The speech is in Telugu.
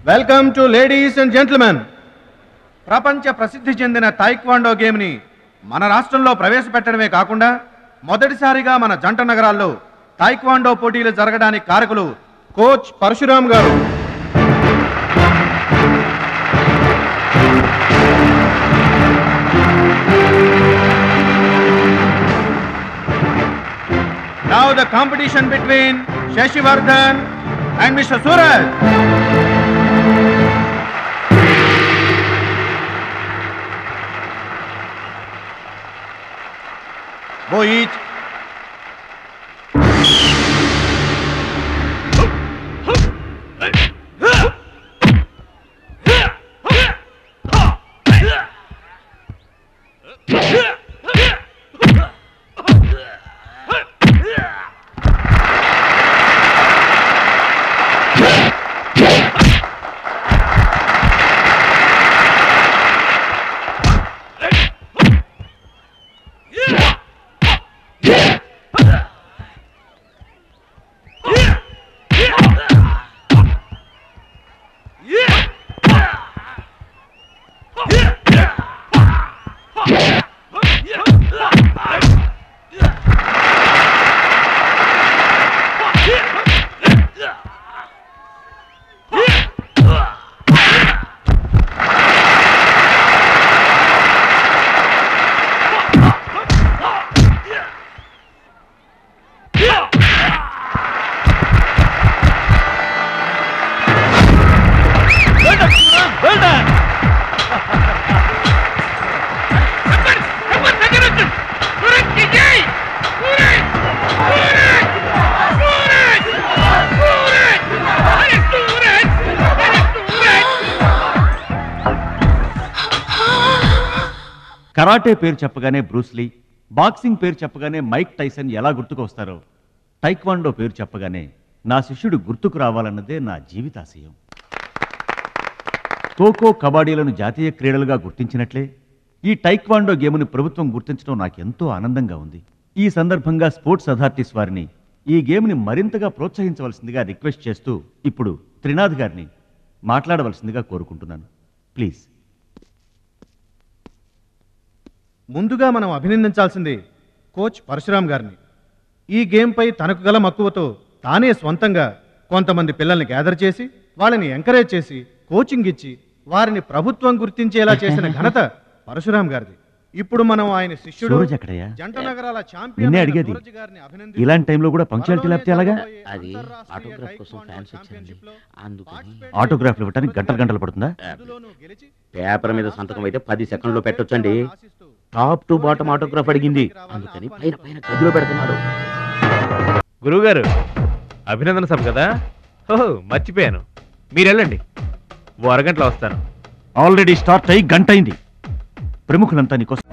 Welcome to ladies and gentlemen. ప్రపంచ ప్రసిద్ధి చెందిన టైక్వాండో గేమ్ని మన రాష్ట్రంలో ప్రవేశపెట్టడమే కాకుండా మొదటిసారిగా మన జంట నగరాల్లో టైక్వాండో పోటీలు జరగడానికి కారకులు కోచ్ పరశురామ్ గారు. Now the competition between Shashivardhan and Mr. Suraj. Go each. Karate పేరు చెప్పగానే బ్రూస్లీ, బాక్సింగ్ పేరు చెప్పగానే మైక్ టైసన్ ఎలా గుర్తుకు వస్తారో, టైక్వాండో పేరు చెప్పగానే నా శిష్యుడు గుర్తుకు రావాలన్నదే నా జీవితాశయం. ఖోఖో, కబడ్డీలను జాతీయ క్రీడలుగా గుర్తించినట్లే ఈ టైక్వాండో గేమ్ను ప్రభుత్వం గుర్తించడం నాకెంతో ఆనందంగా ఉంది. ఈ సందర్భంగా స్పోర్ట్స్ అథారిటీస్ వారిని ఈ గేమ్ని మరింతగా ప్రోత్సహించవలసిందిగా రిక్వెస్ట్ చేస్తూ ఇప్పుడు త్రినాథ్ గారిని మాట్లాడవలసిందిగా కోరుకుంటున్నాను. ప్లీజ్. ముందుగా మనం అభినందించాల్సింది కోచ్ పరశురామ్ గారిని. ఈ గేమ్పై తనకు గల మక్కువతో తానే స్వంతంగా కొంతమంది పిల్లల్ని గ్యాదర్ చేసి వాళ్ళని ఎంకరేజ్ చేసి కోచింగ్ ఇచ్చి వారిని ప్రభుత్వం గుర్తించేలా చేసిన ఘనత పరశురామ్ గారిది. ఇప్పుడు మనం ఆయన శిష్యుడు జంట నగరాల ఛాంపియన్ అడిగేది ఇలాంటి టైంలో కూడా పంక్చువాలిటీ లేకపోతే ఎలాగా? అది ఆటోగ్రాఫ్ కోసం ఫ్యాన్స్ వచ్చారండి, అందుకని. ఆటోగ్రాఫ్లు ఇవ్వడానికి గంటలు గంటలు పడుతుందా? పేపర్ మీద సంతకం అయితే 10 సెకండ్లో పెట్టొచ్చండి. టాప్ టు బాటమ్ ఆటోగ్రాఫ్ అడిగింది, అందుకని పైన పైన గదిలో పెడుతున్నాడు. గురువుగారు, అభినందన సభ కదా? ఓహో, మర్చిపోయాను. మీరు వెళ్ళండి, ఓ అరగంటలో వస్తాను. ఆల్రెడీ స్టార్ట్ అయ్యి గంట అయింది. ప్రముఖులంతా నీకోసం